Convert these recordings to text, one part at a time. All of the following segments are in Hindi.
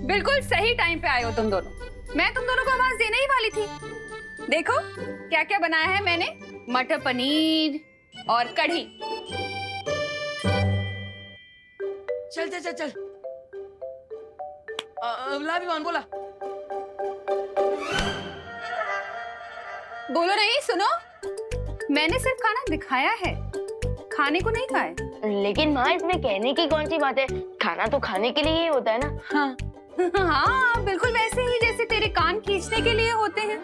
बिल्कुल सही टाइम पे आए हो तुम दोनों। मैं तुम दोनों को आवाज देने ही वाली थी। देखो क्या क्या बनाया है मैंने, मटर पनीर और कढ़ी। चल चल चल चल। ला विवान बोला। बोलो नहीं, सुनो। मैंने सिर्फ खाना दिखाया है, खाने को नहीं खाए। लेकिन माँ इसमें कहने की कौन सी बात है, खाना तो खाने के लिए ही होता है ना। हाँ हाँ, बिल्कुल वैसे ही जैसे तेरे कान खींचने के लिए होते हैं।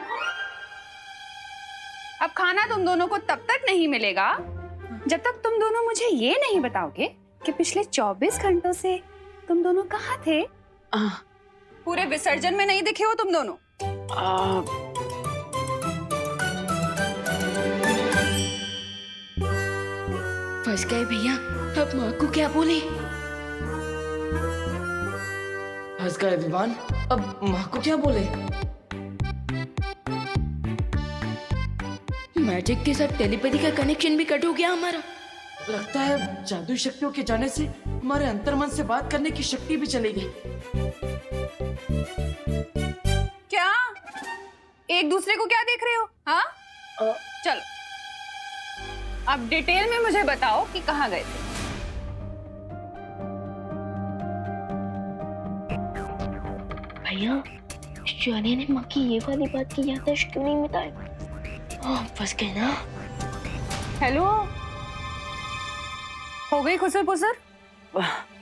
अब खाना तुम दोनों को तब तक नहीं मिलेगा जब तक तुम दोनों मुझे ये नहीं बताओगे कि पिछले 24 घंटों से तुम दोनों कहाँ थे। पूरे विसर्जन में नहीं दिखे हो तुम दोनों। फंस गए भैया, अब माँ को क्या बोले। फंस गए विवान, अब माँ को क्या बोले। मैजिक के साथ टेलीपैथी का कनेक्शन भी कट हो गया हमारा। लगता है जादुई शक्तियों के जाने से हमारे अंतर्मन से बात करने की शक्ति भी चली गई। क्या एक दूसरे को क्या देख रहे हो? हाँ चलो अब डिटेल में मुझे बताओ कि कहाँ गए थे। भैया शानी ने माँ की ये वाली बात की याददाश्त क्यों नहीं मिटाई। फंस गए ना। हेलो, हो गई खुसर पुसर?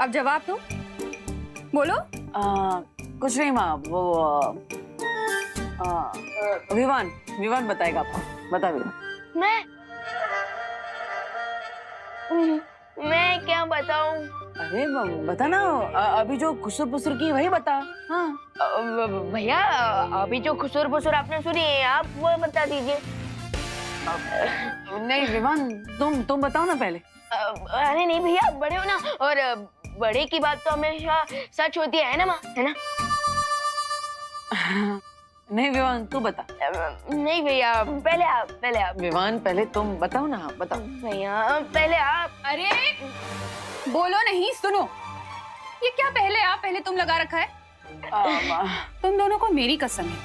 अब जवाब दो, बोलो। कुछ नहीं माँ, वो विवान बताएगा आपको। बता विवान। मैं क्या बताऊं? अरे बता ना, अभी जो खुसर पुसर की वही बता। हाँ भैया अभी जो खुसर पुसर आपने सुनी आप वो बता दीजिए। नहीं विवान, तुम बताओ ना पहले। अरे नहीं भैया, बड़े हो ना, और बड़े की बात तो हमेशा सच होती है ना माँ, है ना। नहीं विवान तू बता। नहीं भैया, पहले आप। विवान पहले तुम बताओ ना, बताओ। भैया पहले आप। अरे बोलो नहीं, सुनो। ये क्या पहले आप पहले तुम लगा रखा है? तुम दोनों को मेरी कसम है,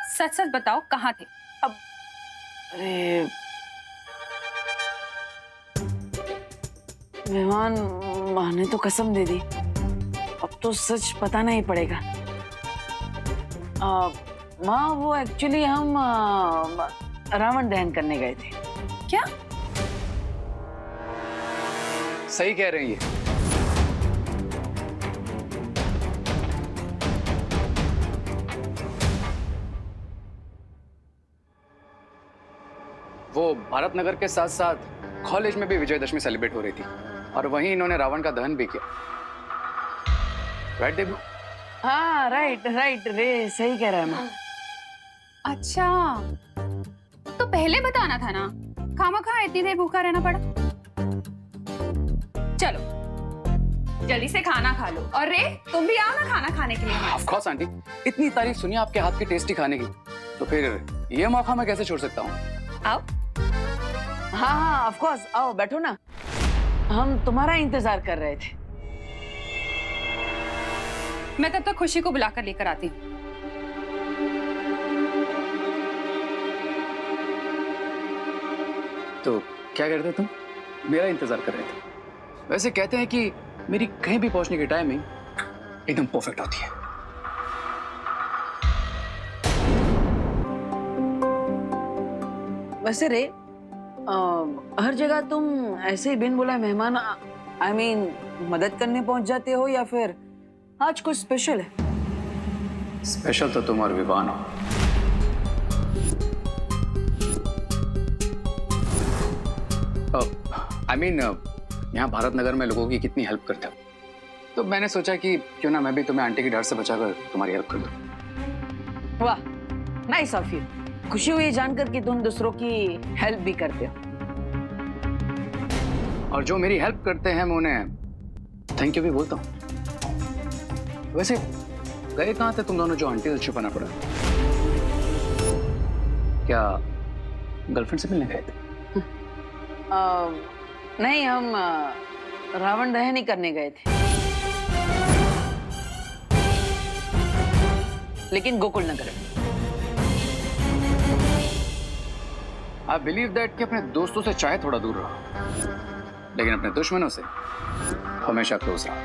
सच सच बताओ कहाँ थे। अब अरे विवान, माँ ने तो कसम दे दी, अब तो सच बताना ही पड़ेगा। माँ वो एक्चुअली हम रावण दहन करने गए थे। क्या? सही कह रही है। वो भारत नगर के साथ साथ कॉलेज में भी विजयदशमी सेलिब्रेट हो रही थी और वहीं इन्होंने रावण का दहन भी किया। राइट देबू? हाँ राइट रे, सही कह रहा है माँ। अच्छा, तो पहले बताना था ना, खामखा इतनी देर भूखा रहना पड़ा। चलो जल्दी से खाना खा लो, और रे तुम भी आओ ना खाना खाने के लिए। ऑफ कोर्स आंटी, इतनी तारीफ सुनी आपके हाथ की टेस्टी खाने की, तो फिर ये मौका मैं कैसे छोड़ सकता हूँ। आओ। हाँ ऑफ कोर्स, आओ बैठो ना, हम तुम्हारा इंतजार कर रहे थे। मैं तब तक खुशी को बुलाकर लेकर आती हूँ। तो क्या करते तुम? मेरा इंतजार कर रहे थे। वैसे कहते हैं कि मेरी कहीं भी पहुंचने की टाइमिंग एकदम परफेक्ट होती है। वैसे रे, हर जगह तुम ऐसे ही बिन बुलाए मेहमान आई मीन मदद करने पहुंच जाते हो, या फिर आज कुछ स्पेशल है? स्पेशल तो तुम और विवान हो। आई मीन यहाँ भारत नगर में लोगों की कितनी हेल्प करते हो, तो मैंने सोचा कि क्यों ना मैं भी तुम्हें आंटी की डर से बचाकर तुम्हारी हेल्प कर दूं। वाह, नाइस ऑफ यू। खुशी हुई जानकर कि तुम दूसरों की हेल्प भी करते हो। और जो मेरी हेल्प करते हैं मैं उन्हें थैंक यू भी बोलता हूँ। वैसे गए कहाँ थे तुम दोनों जो आंटी से छुपाना पड़ा? क्या गर्लफ्रेंड से मिलने गए थे? नहीं, हम रावण दहन ही करने गए थे। लेकिन गोकुल नगर में। आई बिलीव दैट कि अपने दोस्तों से चाहे थोड़ा दूर रहो, लेकिन अपने दुश्मनों से हमेशा क्लोज रहो।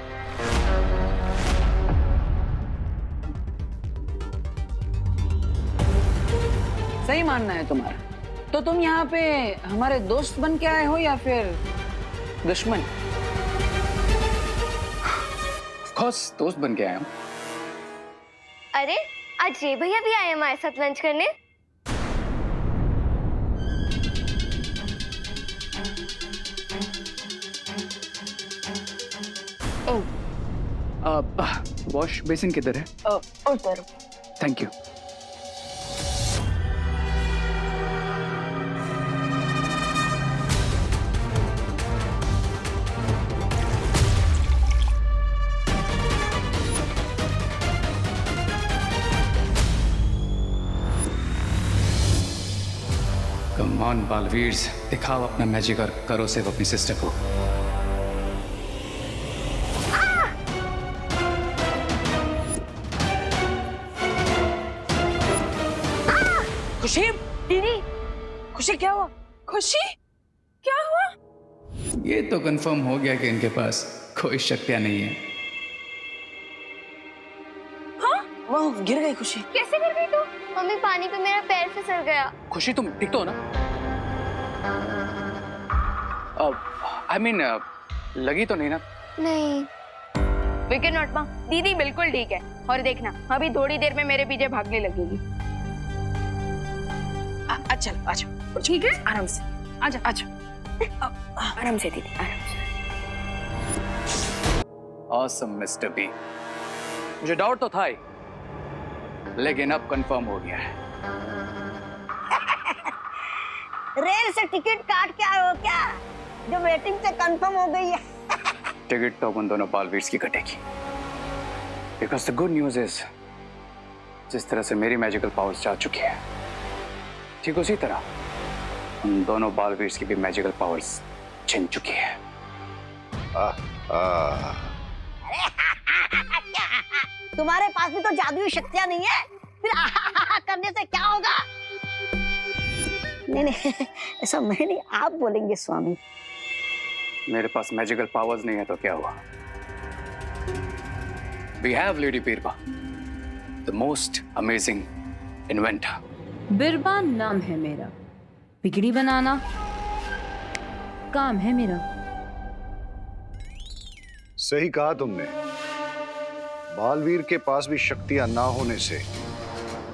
सही मानना है तुम्हारा। तो तुम यहाँ पे हमारे दोस्त बन के आए हो या फिर दुश्मन? ऑफ कोर्स दोस्त बन के आया हूँ। अरे आज ये भैया भी आए हमारे साथ लंच करने। वॉश बेसिन किधर है? उधर। Thank you. कम ऑन बालवीर्स, दिखाओ अपना मैजिक और करो सेव अपनी सिस्टर को। खुशी, दीदी खुशी क्या हुआ? खुशी क्या हुआ? ये तो कंफर्म हो गया कि इनके पास कोई शक्तियां नहीं है। वो गिर गई खुशी। कैसे गिर गई तू? मम्मी पानी पे मेरा पैर फिसल गया। खुशी तुम ठीक तो हो ना? आई मीन लगी तो नहीं ना? नहीं। विकेट नॉट माँ, दीदी बिल्कुल ठीक है। और देखना अभी थोड़ी देर में मेरे पीछे भागने लगेगी। अच्छा आजा, ठीक है, आराम से आजा आजा। आराम से दीदी, आराम से। Awesome mister B. मुझे डाउट तो था ही, लेकिन अब कंफर्म हो गया है। रेल से टिकट काट के आए हो क्या? जो वेटिंग से कंफर्म हो गई है। टिकट तो उन दोनों बालवीर्स की कटेगी। Because the good news is, जिस तरह से मेरी मैजिकल पावर्स जा चुकी है, ठीक उसी तरह उन दोनों बालवीर्स की भी मैजिकल पावर्स छिन चुकी है। तुम्हारे पास भी तो जादुई शक्तियां नहीं है, फिर करने से क्या होगा? नहीं नहीं, ऐसा मैं नहीं, आप बोलेंगे स्वामी। मेरे पास मैजिकल पावर्स नहीं है तो क्या हुआ? वी हैव लेडी बीरबा, द मोस्ट अमेजिंग इन्वेंटर। बिरबा नाम है मेरा, बिगड़ी बनाना काम है मेरा। सही कहा तुमने। बालवीर के पास भी शक्तियां ना होने से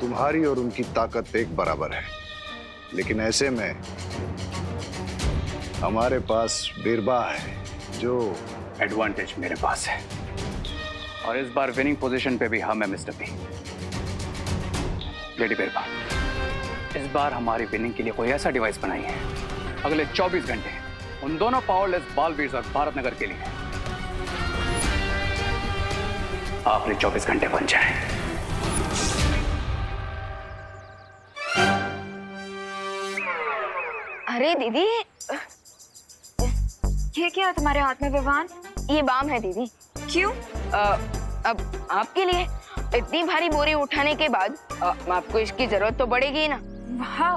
तुम्हारी और उनकी ताकत एक बराबर है, लेकिन ऐसे में हमारे पास बिरबा है जो एडवांटेज मेरे पास है, और इस बार विनिंग पोजीशन पे भी हम है मिस्टर बी। लेडी बिरबा, इस बार हमारी विनिंग के लिए कोई ऐसा डिवाइस बनाई है अगले 24 घंटे उन दोनों पावरलेस बालवीर्स और भारत नगर के लिए आखिरी 24 घंटे बन जाए। अरे दीदी, ये क्या तुम्हारे हाथ में विवान? ये बाम है दीदी। क्यों? अब आपके लिए इतनी भारी बोरी उठाने के बाद आपको इसकी जरूरत तो पड़ेगी ही ना। वाह,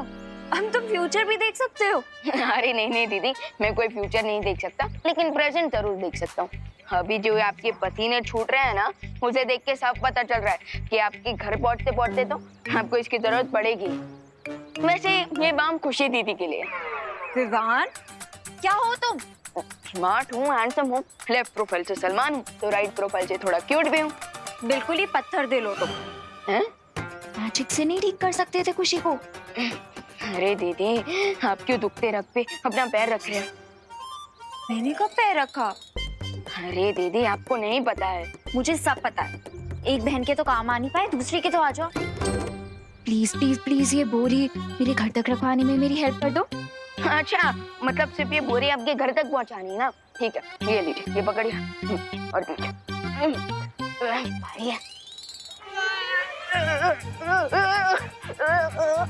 हम तुम फ्यूचर भी देख सकते हो। अरे नहीं नहीं दीदी, मैं कोई फ्यूचर नहीं देख सकता, लेकिन प्रेजेंट जरूर देख सकता हूँ। अभी जो आपके पसीने छूट रहे हैं ना, मुझे देख के सब पता चल रहा है कि आपके घर पहुंचते पहुंचते तो आपको इसकी जरूरत पड़ेगी। वैसे ये बाम खुशी दीदी के लिए। विवान, क्या हो तुम? स्मार्ट हूँ, हैंडसम हूँ, लेफ्ट प्रोफाइल से सलमान हूँ तो राइट प्रोफाइल से थोड़ा क्यूट भी हूँ। बिल्कुल ही पत्थर दिल हो तुम। हैं? मैजिक से नहीं ठीक कर सकते थे खुशी को? अरे दीदी, आप क्यों दुखते रख पे अपना पैर रख रहे हैं? मैंने कब पैर रखा? अरे दीदी, आपको नहीं पता है। मुझे सब पता है। एक बहन के तो काम आ नहीं पाए, दूसरी के तो आ जाओ। प्लीज प्लीज प्लीज ये बोरी मेरे घर तक रखवाने में मेरी हेल्प कर दो। अच्छा, मतलब सिर्फ ये बोरी आपके घर तक पहुंचानी है ना? ठीक है, ये लीजिए, ये पकड़िए और दीजिए। भाई है।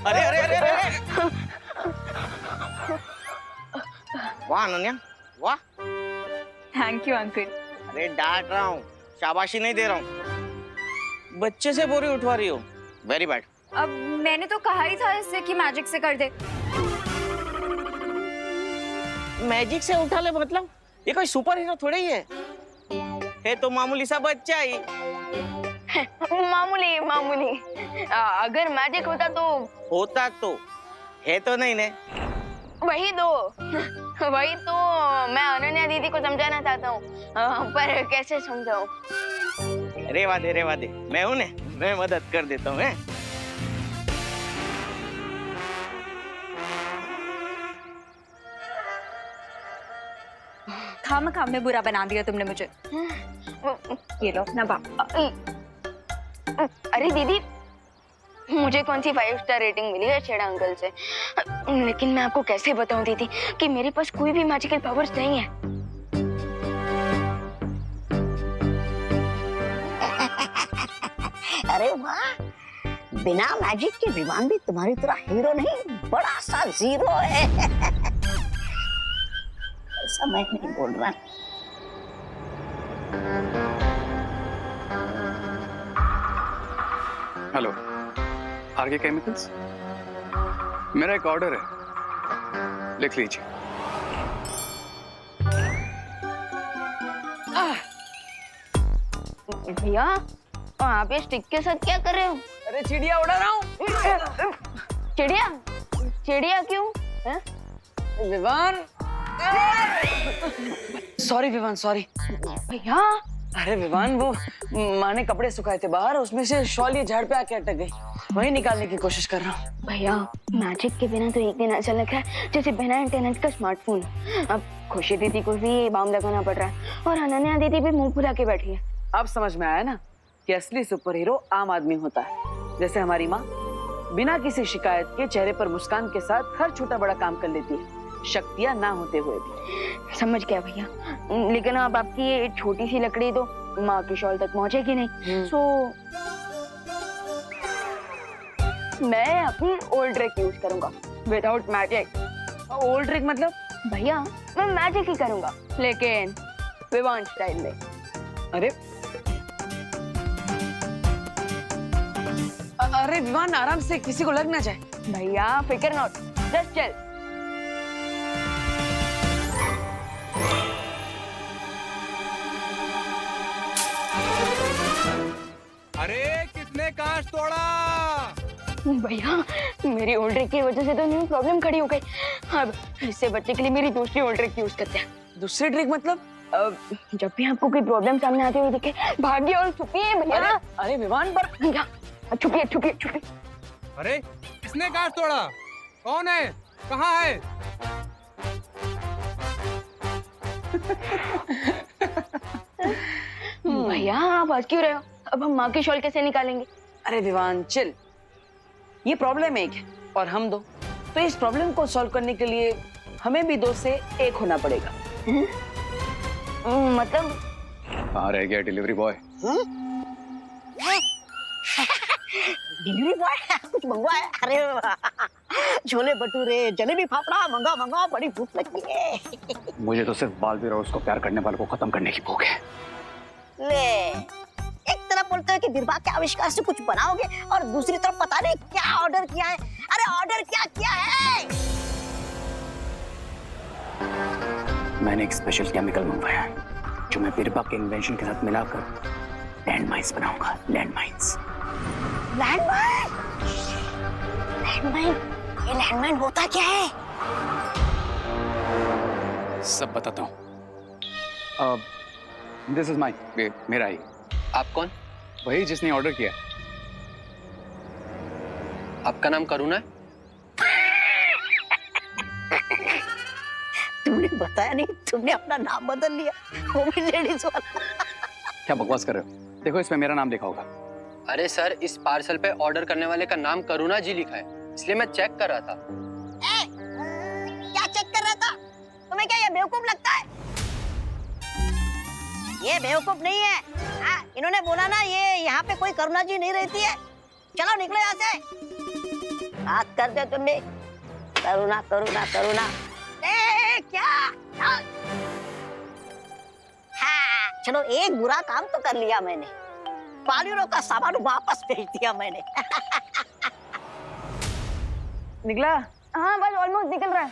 अरे अरे अरे अरे वाह अनन्या, वाह। Thank you uncle. अरे डांट रहा हूँ, शाबाशी नहीं दे रहा हूँ। बच्चे से बोरी उठवा रही हो, वेरी बैड। अब मैंने तो कहा ही था इससे कि मैजिक से कर दे। मैजिक से उठा ले मतलब? ये कोई सुपर हीरो थोड़ी ही है तो मामूली सा बच्चा ही। मामूली मामूली। अगर मैजिक होता तो है तो नहीं ने। वही तो मैं अनन्या दीदी को समझाना चाहता हूँ, पर कैसे समझाऊं? रेवा दे, मैं हूं ने, मैं मदद कर देता हूँ। खाम में बुरा बना दिया तुमने मुझे। ये लो ना बाप। अरे दीदी, मुझे कौन सी 5 स्टार रेटिंग मिली है छेड़ा अंकल से, लेकिन मैं आपको कैसे बताऊं दीदी कि मेरे पास कोई भी मैजिकल पावर्स नहीं है। अरे वाह, बिना मैजिक के विमान भी तुम्हारी तरह हीरो नहीं, बड़ा सा जीरो है। ऐसा मैं नहीं बोल रहा। Hello, RK chemicals. मेरा एक ऑर्डर है, लिख लीजिए। भैया, आप ये स्टिक के साथ क्या कर रहे हो? अरे चिड़िया उड़ा रहा हूँ। चिड़िया क्यों? Vivaan, sorry Vivaan, sorry. भैया, अरे विवान, वो माँ ने कपड़े सुखाए थे बाहर, उसमें से शॉल ये झाड़ पे आके अटक गई, वही निकालने की कोशिश कर रहा हूँ। भैया, मैजिक के बिना तो एक दिन ऐसा लग रहा है जैसे बिना इंटरनेट का स्मार्टफोन। अब खुशी दीदी को भी बाम लगाना पड़ रहा है और अनन्या दीदी भी मुंह फुला के बैठी है। अब समझ में आया ना कि असली सुपर हीरो आम आदमी होता है, जैसे हमारी माँ बिना किसी शिकायत के चेहरे पर मुस्कान के साथ हर छोटा बड़ा काम कर लेती है, शक्तियाँ ना होते हुए भी। समझ गया भैया, लेकिन अब आपकी ये छोटी सी लकड़ी तो माँ की शॉल तक पहुंचेगी नहीं। सो मैं अपनी ओल्ड ट्रिक यूज करूंगा विदाउट मैजिक। ओल्ड ट्रिक मतलब? भैया, मैं मैजिक ही करूंगा, लेकिन विवान स्टाइल में। अरे विवान, आराम से, किसी को लग ना जाए। भैया फिकर नॉट, जस्ट चल। अरे किसने कांच तोड़ा? भैया, मेरी ओल्ड ट्रिक की वजह से तो न्यू प्रॉब्लम खड़ी हो गई। अब इससे बचने के लिए मेरी दूसरी ओल्ड ट्रिक यूज करते हैं। दूसरी ट्रिक मतलब? जब भी आपको कोई प्रॉब्लम सामने आती हुई दिखे, भागिए और छुपिए भैया। अरे विवान, पर भैया छुपिए। अरे किसने कांच तोड़ा? कौन है? कहाँ है? भैया, आप हंस क्यों रहे हो? अब हम माँ की शॉल कैसे निकालेंगे? अरे विवान चिल, ये प्रॉब्लम एक है और हम दो, तो इस प्रॉब्लम को सॉल्व करने के लिए हमें भी 2 से 1 होना पड़ेगा। मतलब? कहाँ रह गया डिलीवरी बॉय? डिलीवरी बॉय कुछ मंगवाया? अरे छोले भटूरे, जलेबी फाफड़ा मंगा, बड़ी भूख लगी है। मुझे तो सिर्फ बालवीर और उसको प्यार करने वालों को खत्म करने की भूख है। ले, एक तरफ बोलते हो कि बिरबा के आविष्कार से कुछ बनाओगे और दूसरी तरफ पता नहीं क्या ऑर्डर किया है। अरे ऑर्डर क्या किया है? मैंने एक स्पेशल केमिकल मंगवाया है जो मैं बिरबा के इन्वेंशन के साथ मिलाकर लैंडमाइंस बनाऊंगा। लैंडमाइंस? ये लैंडमाइन होता क्या है? सब बताता हूँ। दिस इज माई, मेरा ही। आप कौन? वही जिसने ऑर्डर किया। आपका नाम करुणा है? तुमने बताया नहीं, तुमने अपना नाम बदल लिया, वो भी लेडीज वाला। क्या बकवास कर रहे हो? देखो, इसमें मेरा नाम लिखा होगा। अरे सर, इस पार्सल पे ऑर्डर करने वाले का नाम करुणा जी लिखा है, इसलिए मैं चेक कर रहा था। क्या चेक कर रहा था? तुम्हें क्या ये बेवकूफ लगता है? ये बेवकूफ नहीं है। इन्होंने बोला ना, ये यहाँ पे कोई करुणा जी नहीं रहती है। चलो निकलो यहाँ से। बात करते तुम भी करुणा। क्या? हाँ, चलो एक बुरा काम तो कर लिया मैंने, बालवीरों का सामान वापस भेज दिया मैंने। निकला? हाँ बस ऑलमोस्ट निकल रहा है।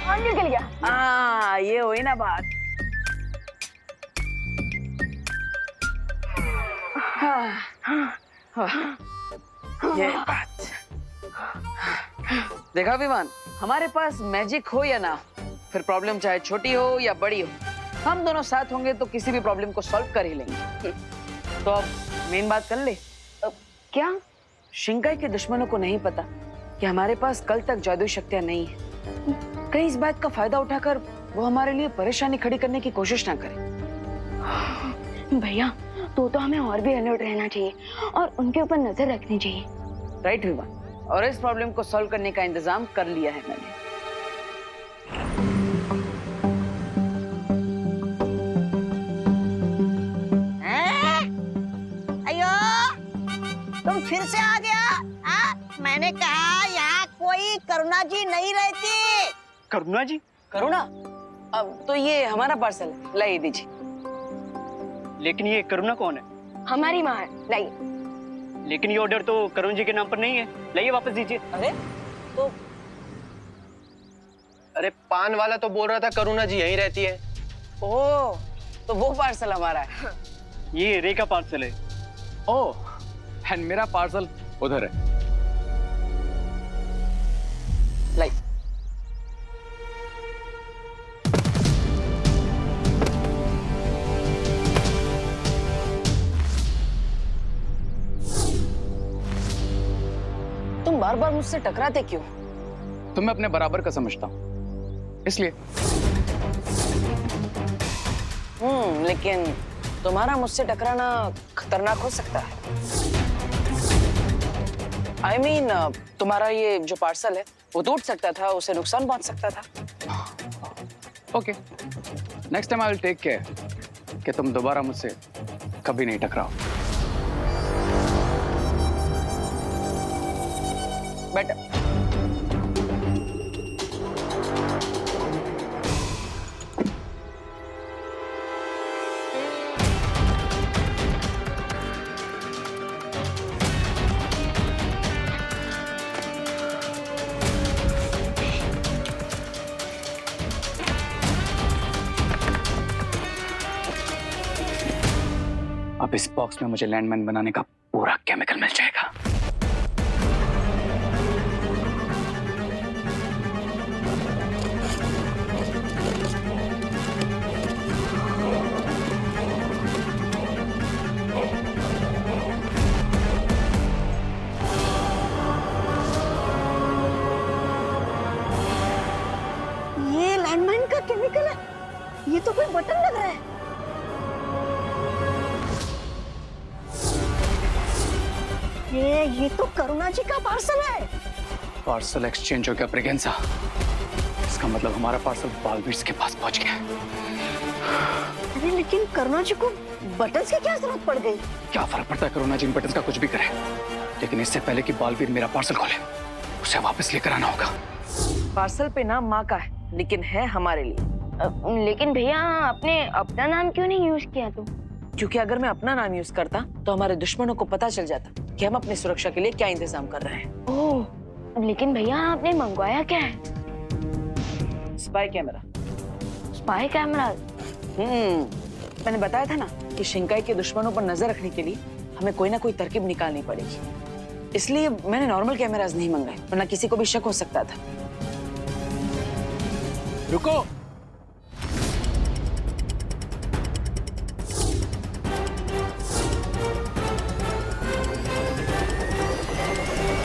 हाँ निकल गया। हाँ ये हुई ना बात। ये बात। देखा विमान, हमारे पास मैजिक हो या ना हो, फिर प्रॉब्लम चाहे छोटी हो या बड़ी हो, हम दोनों साथ होंगे तो किसी भी प्रॉब्लम को सॉल्व कर ही लेंगे। तो अब मेन बात कर ले। क्या? शिंकाई के दुश्मनों को नहीं पता कि हमारे पास कल तक जादुई शक्तियां नहीं है। कहीं इस बात का फायदा उठाकर वो हमारे लिए परेशानी खड़ी करने की कोशिश ना करे। भैया तो हमें और भी अलर्ट रहना चाहिए और उनके ऊपर नजर रखनी चाहिए। राइट विमान, और इस प्रॉब्लम को सॉल्व करने का इंतजाम कर लिया है मैंने। अयो, तुम फिर से आ गया? मैंने कहा यहाँ कोई करुणा जी नहीं रहती। करुणा जी? करुणा? अब तो ये हमारा पार्सल है, लाइए दीजिए। लेकिन ये करुणा कौन है? हमारी माँ है, लाइए। लेकिन ये ऑर्डर तो करुणा जी के नाम पर नहीं है, लाइए वापस दीजिए। अरे तो अरे पान वाला तो बोल रहा था करुणा जी यहीं रहती है। ओह, तो वो पार्सल हमारा है। ये रे का पार्सल है। ओह, एंड मेरा पार्सल उधर है। लाई। तुम बार बार मुझसे टकराते क्यों? तुम्हें अपने बराबर का समझता हूँ इसलिए। लेकिन तुम्हारा मुझसे टकराना खतरनाक हो सकता है। I mean, तुम्हारा ये जो पार्सल है वो टूट सकता था, उसे नुकसान पहुंच सकता था। Okay, next time I will take care कि तुम दोबारा मुझसे कभी नहीं टकराओ। बट अब इस बॉक्स में मुझे लैंडमाइन बनाने का पूरा केमिकल मिल जाएगा। ये लैंडमाइन का केमिकल है? ये तो कोई बटन लग रहा है। ये तो करुणा जी का पार्सल है। पार्सल एक्सचेंज हो गया ब्रिगेंसा। इसका मतलब हमारा पार्सल बालवीर के पास पहुंच गया। अरे लेकिन करुणा जी को बटन्स की क्या जरूरत पड़ गई? क्या फर्क पड़ता है करुणा जी इन बटन्स का कुछ भी करे, लेकिन इससे पहले कि बालवीर मेरा पार्सल खोले उसे वापस लेकर आना होगा। पार्सल पे नाम माँ का है, लेकिन है हमारे लिए। लेकिन भैया आपने अपना नाम क्यों नहीं यूज किया? तो क्योंकि अगर मैं अपना नाम यूज करता तो हमारे दुश्मनों को पता चल जाता कि हम अपनी सुरक्षा के लिए क्या इंतजाम कर रहे हैं। ओह, लेकिन भैया आपने मंगवाया क्या है? Spy camera. Spy camera? मैंने बताया था ना कि शिंकाई के दुश्मनों पर नजर रखने के लिए हमें कोई ना कोई तरकीब निकालनी पड़ेगी, इसलिए मैंने नॉर्मल कैमरास नहीं मंगाए, वरना किसी को भी शक हो सकता था। रुको,